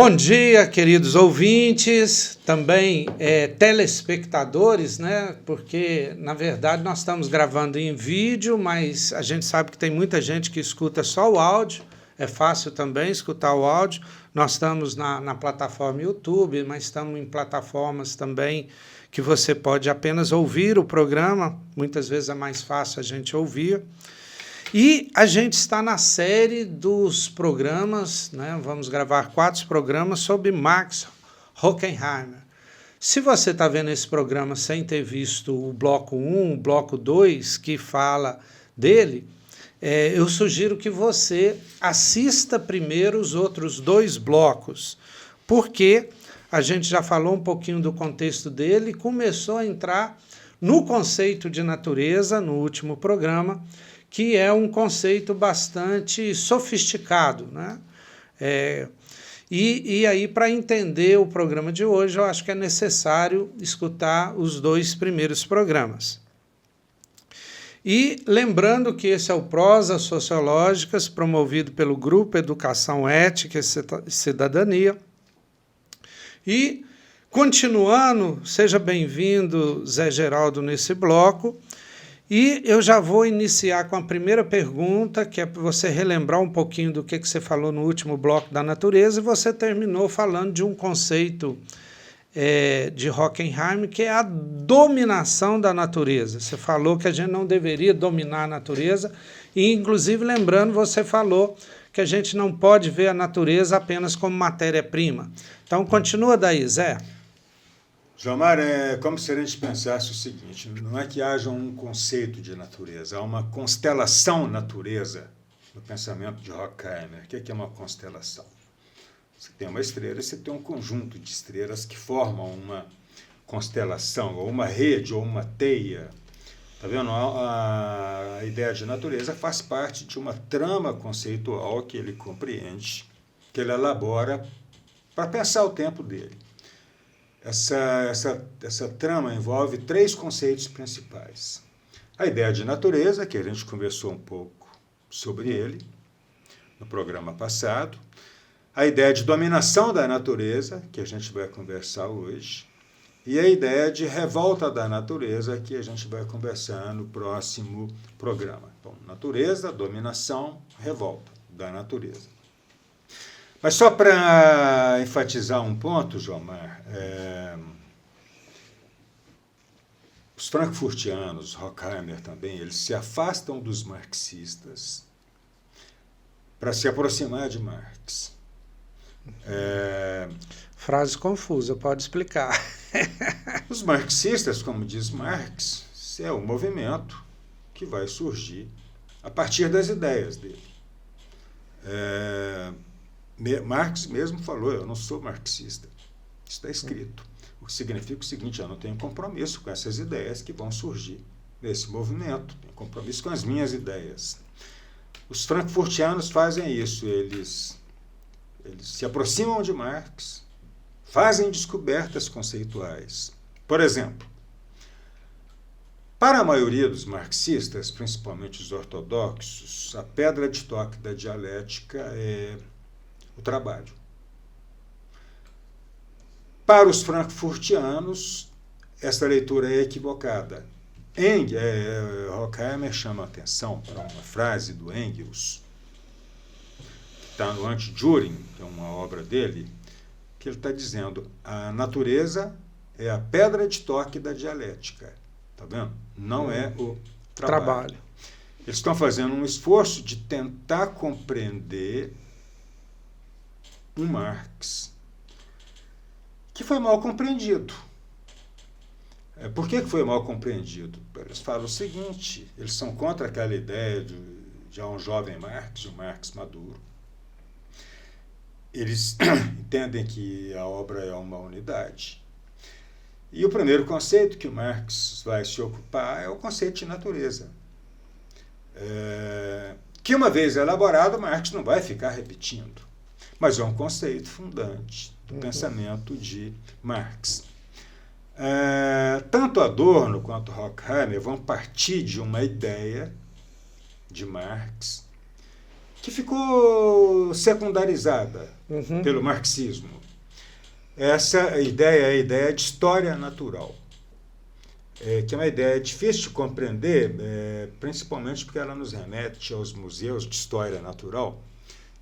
Bom dia, queridos ouvintes, também telespectadores, né? Porque, na verdade, nós estamos gravando em vídeo, mas a gente sabe que tem muita gente que escuta só o áudio, é fácil também escutar o áudio. Nós estamos na plataforma YouTube, mas estamos em plataformas também que você pode apenas ouvir o programa, muitas vezes é mais fácil a gente ouvir. E a gente está na série dos programas, né? Vamos gravar 4 programas sobre Max Horkheimer. Se você está vendo esse programa sem ter visto o bloco 1, o bloco 2, que fala dele, eu sugiro que você assista primeiro os outros 2 blocos, porque a gente já falou um pouquinho do contexto dele e começou a entrar no conceito de natureza no último programa, que é um conceito bastante sofisticado, né? E aí, para entender o programa de hoje, eu acho que é necessário escutar os 2 primeiros programas. E lembrando que esse é o Prosas Sociológicas, promovido pelo Grupo Educação Ética e Cidadania. E, continuando, seja bem-vindo, Zé Geraldo, nesse bloco. E eu já vou iniciar com a primeira pergunta, que é para você relembrar um pouquinho do que você falou no último bloco da natureza, e você terminou falando de um conceito de Horkheimer, que é a dominação da natureza. Você falou que a gente não deveria dominar a natureza, e inclusive lembrando, você falou que a gente não pode ver a natureza apenas como matéria-prima. Então continua daí, Zé. Jomar, é como se a gente pensasse o seguinte: não é que haja um conceito de natureza, há uma constelação natureza no pensamento de Horkheimer. O que é uma constelação? Você tem uma estrela e você tem um conjunto de estrelas que formam uma constelação, ou uma rede, ou uma teia. Está vendo? A ideia de natureza faz parte de uma trama conceitual que ele compreende, que ele elabora para pensar o tempo dele. Essa trama envolve 3 conceitos principais. A ideia de natureza, que a gente conversou um pouco sobre ele no programa passado. A ideia de dominação da natureza, que a gente vai conversar hoje. E a ideia de revolta da natureza, que a gente vai conversar no próximo programa. Então, natureza, dominação, revolta da natureza. Mas só para enfatizar um ponto, Jomar, os frankfurtianos, Horkheimer também, eles se afastam dos marxistas para se aproximar de Marx. Frase confusa, pode explicar. Os marxistas, como diz Marx, é um movimento que vai surgir a partir das ideias dele. Marx mesmo falou: eu não sou marxista. Está escrito. O que significa o seguinte: eu não tenho compromisso com essas ideias que vão surgir nesse movimento, tenho compromisso com as minhas ideias. Os frankfurtianos fazem isso, eles se aproximam de Marx, fazem descobertas conceituais. Por exemplo, para a maioria dos marxistas, principalmente os ortodoxos, a pedra de toque da dialética é o trabalho. Para os frankfurtianos, essa leitura é equivocada. Horkheimer chama a atenção para uma frase do Engels, que está no Anti-Düring, que é uma obra dele, que ele está dizendo: a natureza é a pedra de toque da dialética. Está vendo? Não é o trabalho. Eles estão fazendo um esforço de tentar compreender um Marx que foi mal compreendido. Por que foi mal compreendido? Eles falam o seguinte: eles são contra aquela ideia de um jovem Marx, de um Marx maduro. Eles entendem que a obra é uma unidade. E o primeiro conceito que o Marx vai se ocupar é o conceito de natureza. Que uma vez elaborado, Marx não vai ficar repetindo, mas é um conceito fundante do pensamento de Marx. Tanto Adorno quanto Horkheimer vão partir de uma ideia de Marx que ficou secundarizada pelo marxismo. Essa ideia é a ideia de história natural, que é uma ideia difícil de compreender, principalmente porque ela nos remete aos museus de história natural.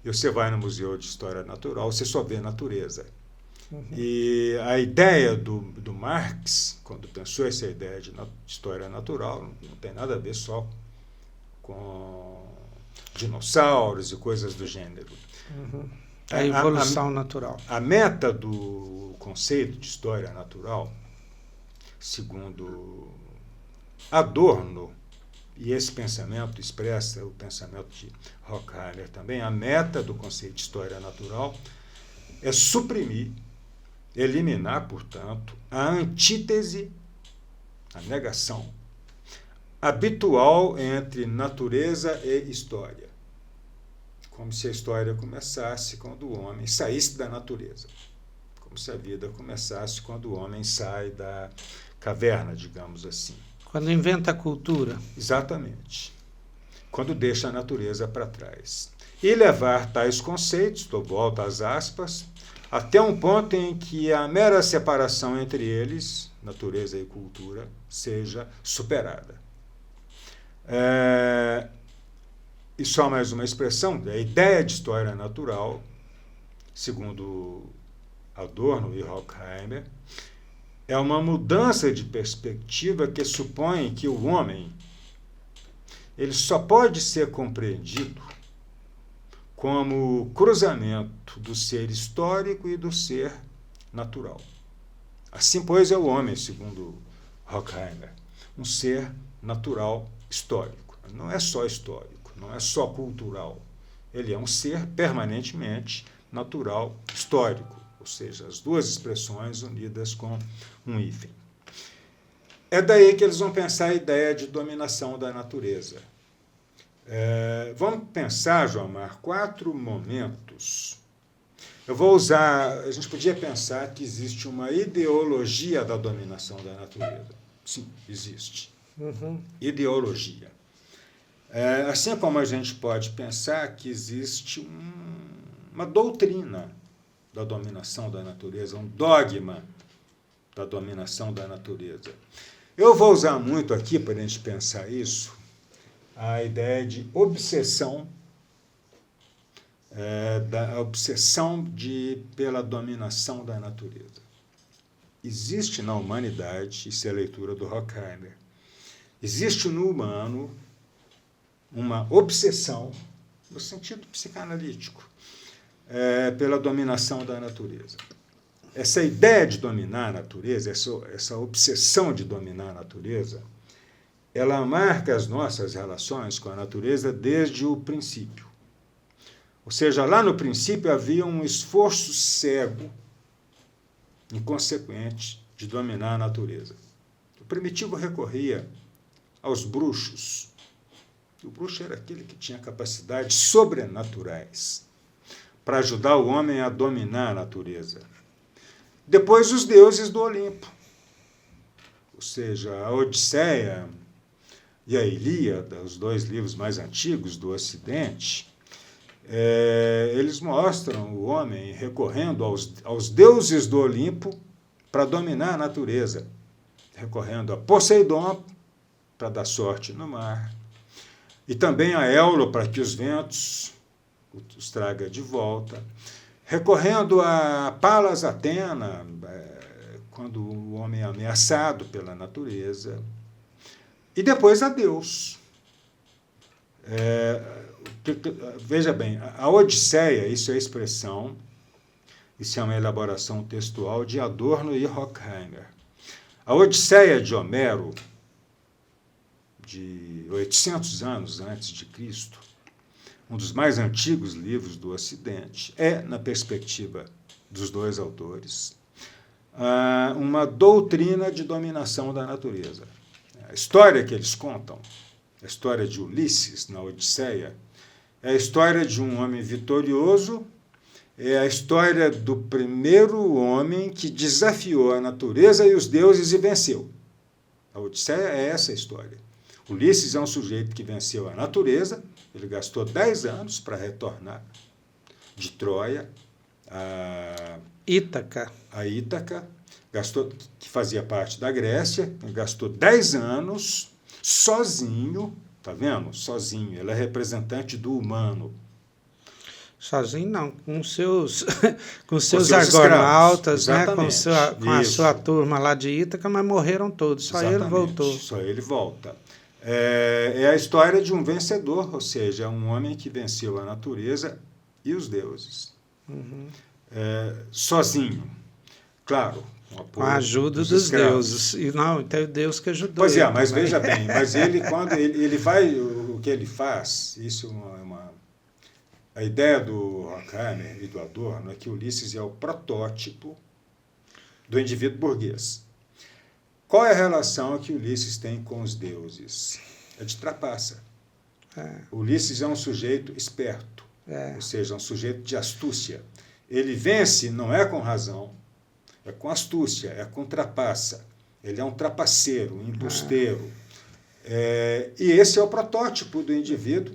E você vai no Museu de História Natural, você só vê natureza. E a ideia do Marx, quando pensou essa ideia de história natural, não tem nada a ver só com dinossauros e coisas do gênero. A evolução natural. A meta do conceito de história natural, segundo Adorno, e esse pensamento expressa o pensamento de Horkheimer também, a meta do conceito de história natural é suprimir, eliminar, portanto, a antítese, a negação habitual entre natureza e história. Como se a história começasse quando o homem saísse da natureza. Como se a vida começasse quando o homem sai da caverna, digamos assim. Quando inventa a cultura. Exatamente. Quando deixa a natureza para trás. E levar tais conceitos, dou volta às aspas, até um ponto em que a mera separação entre eles, natureza e cultura, seja superada. E só mais uma expressão, a ideia de história natural, segundo Adorno e Horkheimer, é uma mudança de perspectiva que supõe que o homem ele só pode ser compreendido como cruzamento do ser histórico e do ser natural. Assim, pois, é o homem, segundo Horkheimer, um ser natural histórico. Não é só histórico, não é só cultural. Ele é um ser permanentemente natural histórico, ou seja, as duas expressões unidas com um hífen. É daí que eles vão pensar a ideia de dominação da natureza. Vamos pensar, João Mar, 4 momentos. Eu vou usar, a gente podia pensar que existe uma ideologia da dominação da natureza. Sim, existe. Ideologia. Assim como a gente pode pensar que existe uma doutrina da dominação da natureza, um dogma da dominação da natureza. Eu vou usar muito aqui, para a gente pensar isso, a ideia de obsessão, da obsessão pela dominação da natureza. Existe na humanidade, isso é a leitura do Horkheimer, existe no humano uma obsessão, no sentido psicanalítico, pela dominação da natureza. Essa ideia de dominar a natureza, essa obsessão de dominar a natureza, ela marca as nossas relações com a natureza desde o princípio. Ou seja, lá no princípio havia um esforço cego, inconsequente, de dominar a natureza. O primitivo recorria aos bruxos. O bruxo era aquele que tinha capacidades sobrenaturais para ajudar o homem a dominar a natureza. Depois, os deuses do Olimpo, ou seja, a Odisseia e a Ilíada, os 2 livros mais antigos do Ocidente, eles mostram o homem recorrendo aos deuses do Olimpo para dominar a natureza, recorrendo a Poseidon para dar sorte no mar, e também a Éolo para que os ventos os traga de volta, recorrendo a Palas Atena, quando o homem é ameaçado pela natureza, e depois a Deus. Veja bem, a Odisseia, isso é a expressão, isso é uma elaboração textual de Adorno e Horkheimer. A Odisseia de Homero, de 800 anos antes de Cristo, um dos mais antigos livros do Ocidente, na perspectiva dos 2 autores, uma doutrina de dominação da natureza. A história que eles contam, a história de Ulisses na Odisseia, é a história de um homem vitorioso, é a história do primeiro homem que desafiou a natureza e os deuses e venceu. A Odisseia é essa história. Ulisses é um sujeito que venceu a natureza, ele gastou 10 anos para retornar de Troia a Ítaca. que fazia parte da Grécia, gastou 10 anos sozinho, tá vendo? Sozinho, ele é representante do humano. Sozinho não, com seus argonautas, né? Com a sua turma lá de Ítaca, mas morreram todos, só ele voltou. Só ele volta. É a história de um vencedor, ou seja, é um homem que venceu a natureza e os deuses. Sozinho, claro. Com a ajuda dos deuses. E não, tem o Deus que ajudou. Pois é, mas veja bem, mas ele, quando ele vai, o que ele faz, isso a ideia do Horkheimer e do Adorno é que Ulisses é o protótipo do indivíduo burguês. Qual é a relação que Ulisses tem com os deuses? É de trapaça. Ulisses é um sujeito esperto, ou seja, um sujeito de astúcia. Ele vence não é com razão, é com astúcia, é com trapaça. Ele é um trapaceiro, um embusteiro. E esse é o protótipo do indivíduo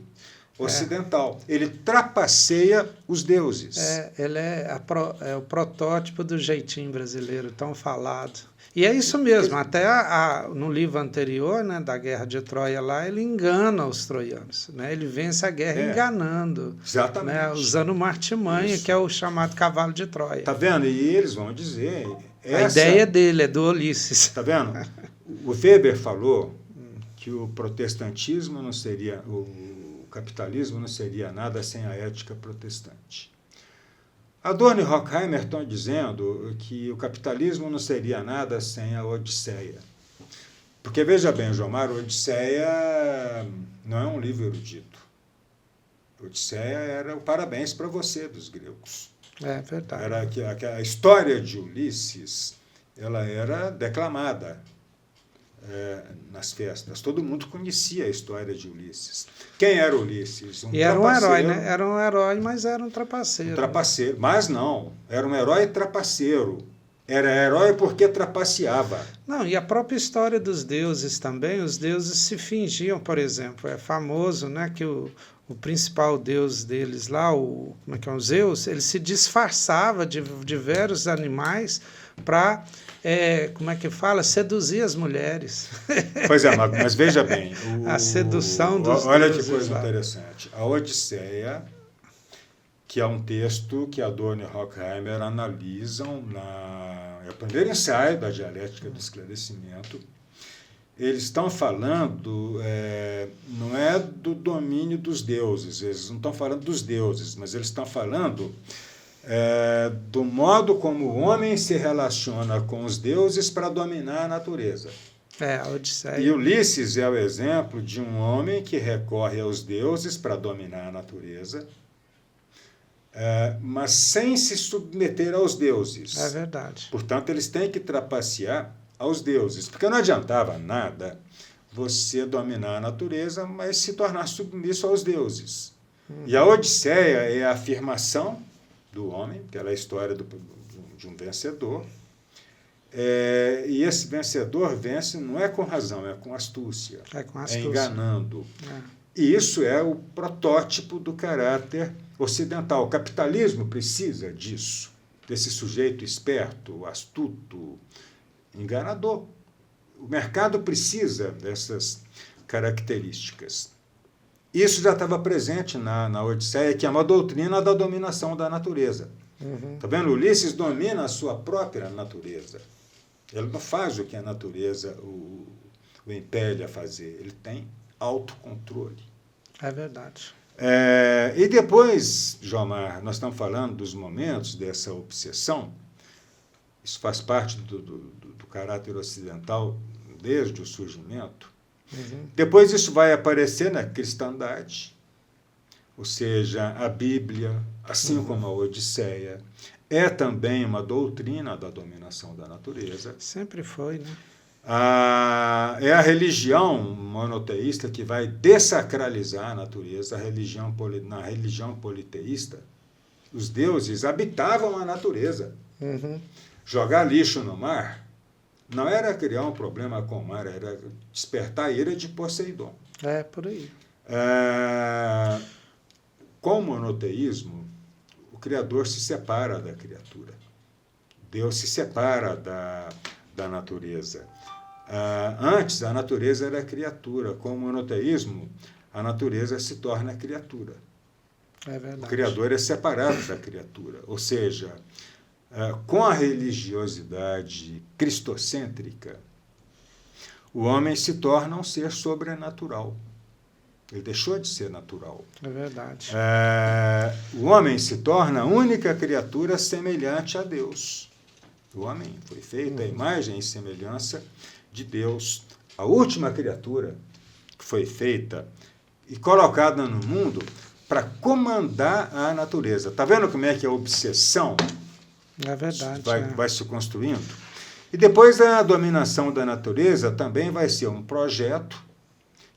ocidental. Ele trapaceia os deuses. Ele é o protótipo do jeitinho brasileiro, tão falado. E é isso mesmo, até no livro anterior, né, da Guerra de Troia lá, ele engana os troianos, né? Ele vence a guerra enganando. Exatamente. Né, usando uma artimanha, que é o chamado cavalo de Troia. Está vendo? E eles vão dizer... A ideia dele é do Ulisses. Está vendo? O Weber falou que o protestantismo não seria... O capitalismo não seria nada sem a ética protestante. Adorno e Horkheimer estão dizendo que o capitalismo não seria nada sem a Odisseia. Porque, veja bem, Jomar, a Odisseia não é um livro erudito. A Odisseia era o parabéns para você dos gregos. É verdade. Era que a história de Ulisses ela era declamada nas festas. Todo mundo conhecia a história de Ulisses. Quem era Ulisses? Era um herói, né? Era um herói, mas era um trapaceiro. Um trapaceiro. Mas não, era um herói trapaceiro. Era herói porque trapaceava. Não, e a própria história dos deuses também, os deuses se fingiam, por exemplo, é famoso, né, que o principal deus deles lá, o Zeus, ele se disfarçava de vários animais para, seduzir as mulheres. Pois é, mas veja bem. A sedução dos olha deuses. Que coisa interessante. A Odisseia, que é um texto que Adorno e Horkheimer analisam é o primeiro ensaio da dialética do esclarecimento. Eles estão falando, não é do domínio dos deuses, eles não estão falando dos deuses, mas eles estão falando do modo como o homem se relaciona com os deuses para dominar a natureza. A Odisseia. E Ulisses é o exemplo de um homem que recorre aos deuses para dominar a natureza, mas sem se submeter aos deuses. É verdade. Portanto, eles têm que trapacear aos deuses, porque não adiantava nada você dominar a natureza, mas se tornar submisso aos deuses. E a Odisseia é a afirmação do homem, que é a história de um vencedor, e esse vencedor vence não é com razão, é com astúcia, é enganando. E isso é o protótipo do caráter ocidental. O capitalismo precisa disso, desse sujeito esperto, astuto, enganador. O mercado precisa dessas características. Isso já estava presente na Odisseia, que é uma doutrina da dominação da natureza. Tá vendo? Ulisses domina a sua própria natureza. Ele não faz o que a natureza o impele a fazer. Ele tem autocontrole. É verdade. E depois, Jomar, nós estamos falando dos momentos dessa obsessão. Isso faz parte do caráter ocidental desde o surgimento. Depois isso vai aparecer na cristandade, ou seja, a Bíblia, assim como a Odisseia, é também uma doutrina da dominação da natureza. Sempre foi, né? É a religião monoteísta que vai dessacralizar a natureza. Na religião politeísta, os deuses habitavam a natureza. Jogar lixo no mar não era criar um problema com o mar, era despertar a ira de Poseidon. É, por aí. Com o monoteísmo, o Criador se separa da criatura. Deus se separa da natureza. Antes, a natureza era a criatura. Com o monoteísmo, a natureza se torna criatura. É verdade. O Criador é separado da criatura. Ou seja, com a religiosidade cristocêntrica, o homem se torna um ser sobrenatural. Ele deixou de ser natural. É verdade. O homem se torna a única criatura semelhante a Deus. O homem foi feito à imagem e semelhança de Deus. A última criatura que foi feita e colocada no mundo para comandar a natureza. Está vendo como é que a obsessão É verdade. vai se construindo? E depois a dominação da natureza também vai ser um projeto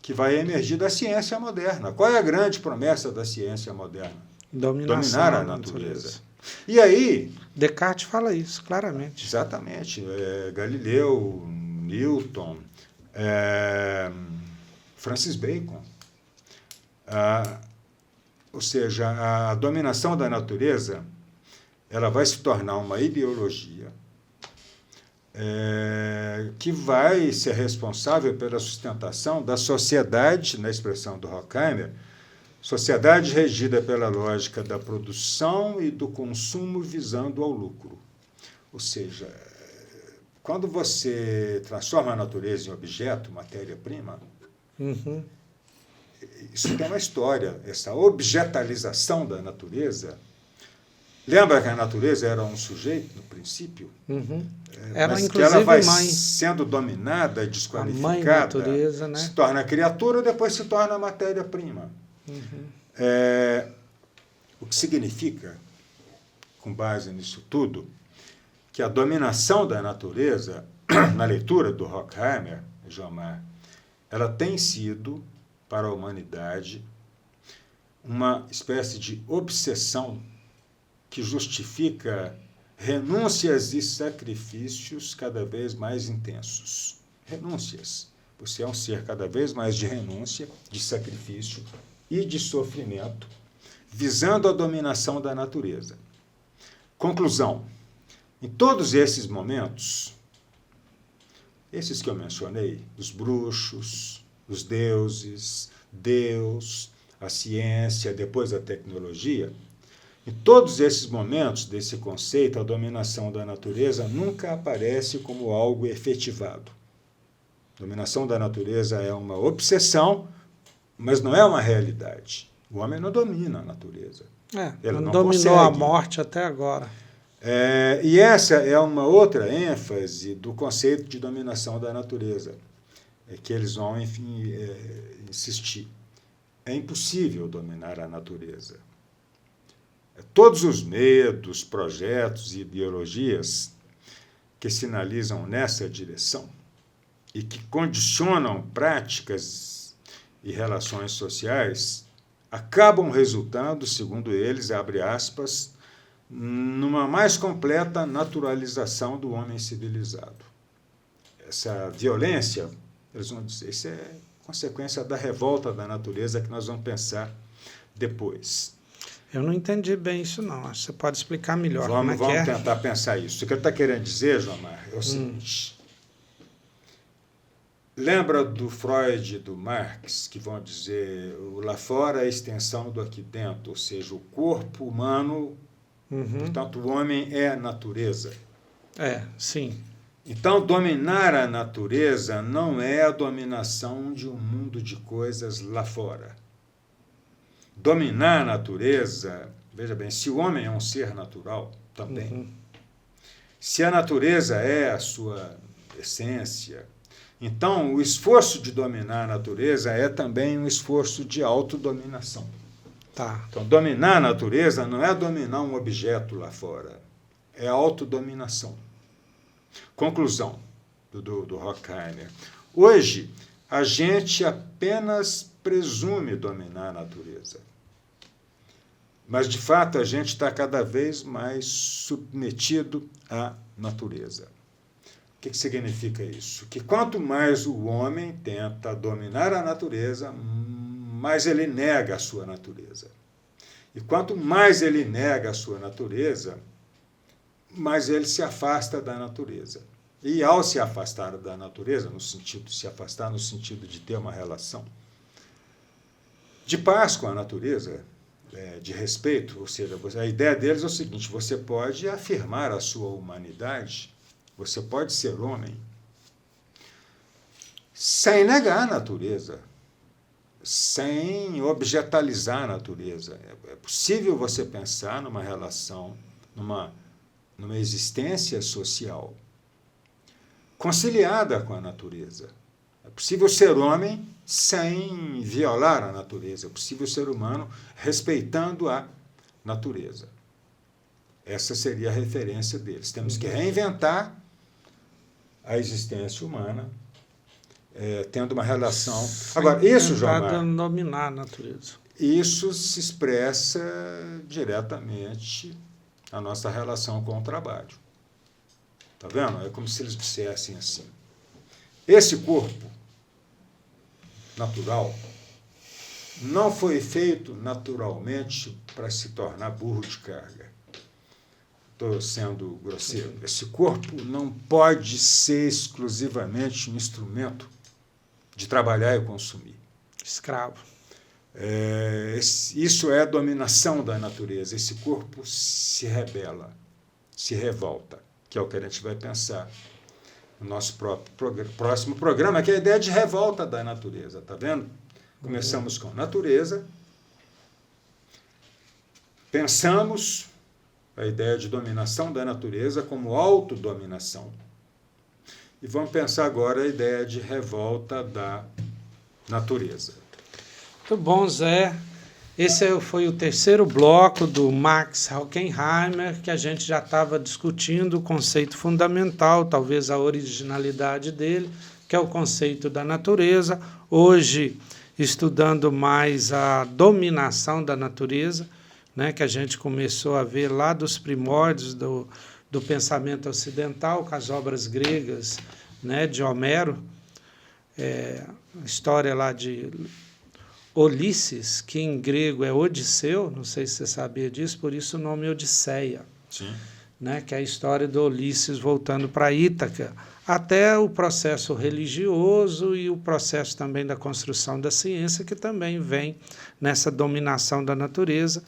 que vai emergir da ciência moderna. Qual é a grande promessa da ciência moderna? Dominar a natureza. E aí... Descartes fala isso, claramente. Exatamente. Galileu, Newton, Francis Bacon. Ou seja, a dominação da natureza ela vai se tornar uma ideologia que vai ser responsável pela sustentação da sociedade, na expressão do Horkheimer, sociedade regida pela lógica da produção e do consumo visando ao lucro. Ou seja, quando você transforma a natureza em objeto, matéria-prima, isso tem uma história, essa objetalização da natureza. Lembra que a natureza era um sujeito, no princípio? Era, mas inclusive, que ela vai mãe. sendo dominada, desqualificada, a mãe natureza, né? se torna criatura, depois se torna matéria-prima. O que significa, com base nisso tudo, que a dominação da natureza, na leitura do Horkheimer, Jomar, ela tem sido, para a humanidade, uma espécie de obsessão que justifica renúncias e sacrifícios cada vez mais intensos. Renúncias. Você é um ser cada vez mais de renúncia, de sacrifício e de sofrimento, visando a dominação da natureza. Conclusão. Em todos esses momentos, esses que eu mencionei, os bruxos, os deuses, Deus, a ciência, depois a tecnologia, em todos esses momentos desse conceito, a dominação da natureza nunca aparece como algo efetivado. A dominação da natureza é uma obsessão, mas não é uma realidade. O homem não domina a natureza. Ele não dominou a morte até agora. E essa é uma outra ênfase do conceito de dominação da natureza, que eles vão, enfim, insistir. É impossível dominar a natureza. Todos os medos, projetos e ideologias que sinalizam nessa direção e que condicionam práticas e relações sociais acabam resultando, segundo eles, abre aspas, numa mais completa naturalização do homem civilizado. Essa violência, eles vão dizer, isso é consequência da revolta da natureza que nós vamos pensar depois. Eu não entendi bem isso, não. Acho que você pode explicar melhor. Vamos tentar pensar isso. O que ele está querendo dizer, Jomar, é o seguinte. Lembra do Freud e do Marx, que vão dizer o lá fora é a extensão do aqui dentro, ou seja, o corpo humano, portanto, o homem é a natureza. Sim. Então, dominar a natureza não é a dominação de um mundo de coisas lá fora. Dominar a natureza, veja bem, se o homem é um ser natural, também. Se a natureza é a sua essência, então o esforço de dominar a natureza é também um esforço de autodominação. Então, dominar a natureza não é dominar um objeto lá fora, é autodominação. Conclusão do Horkheimer. Hoje, a gente apenas presume dominar a natureza. Mas, de fato, a gente está cada vez mais submetido à natureza. que significa isso? Que quanto mais o homem tenta dominar a natureza, mais ele nega a sua natureza. E quanto mais ele nega a sua natureza, mais ele se afasta da natureza. E ao se afastar da natureza, no sentido de se afastar, no sentido de ter uma relação de paz com a natureza, de respeito, ou seja, a ideia deles é o seguinte: você pode afirmar a sua humanidade, você pode ser homem, sem negar a natureza, sem objetalizar a natureza. É possível você pensar numa relação, numa existência social conciliada com a natureza. É possível ser homem sem violar a natureza. É possível ser humano respeitando a natureza. Essa seria a referência deles. Temos que reinventar a existência humana, tendo uma relação... Agora, isso, Jomar, dominar a natureza. Isso se expressa diretamente na nossa relação com o trabalho. Está vendo? É como se eles dissessem assim: esse corpo natural não foi feito naturalmente para se tornar burro de carga. Estou sendo grosseiro. Esse corpo não pode ser exclusivamente um instrumento de trabalhar e consumir. Escravo. Isso é a dominação da natureza. Esse corpo se rebela, se revolta, que é o que a gente vai pensar no nosso próximo programa, que é a ideia de revolta da natureza. Está vendo? Começamos com natureza, pensamos a ideia de dominação da natureza como autodominação, e vamos pensar agora a ideia de revolta da natureza. Muito bom, Zé. Esse foi o terceiro bloco do Max Horkheimer, que a gente já estava discutindo o conceito fundamental, talvez a originalidade dele, que é o conceito da natureza. Hoje, estudando mais a dominação da natureza, né, que a gente começou a ver lá dos primórdios do pensamento ocidental, com as obras gregas, né, de Homero, a história lá de Ulisses, que em grego é Odisseu, não sei se você sabia disso, por isso o nome Odisseia. Sim. Né, que é a história do Ulisses voltando para Ítaca, até o processo religioso e o processo também da construção da ciência, que também vem nessa dominação da natureza.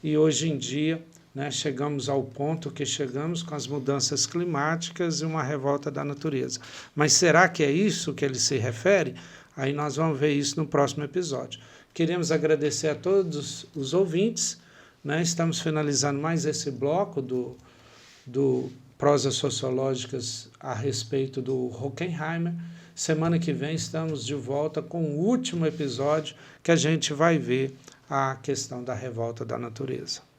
E hoje em dia, né, chegamos ao ponto que chegamos com as mudanças climáticas e uma revolta da natureza. Mas será que é isso que ele se refere? Aí nós vamos ver isso no próximo episódio. Queremos agradecer a todos os ouvintes, né? Estamos finalizando mais esse bloco do Prosas Sociológicas a respeito do Horkheimer. Semana que vem estamos de volta com o último episódio, que a gente vai ver a questão da revolta da natureza.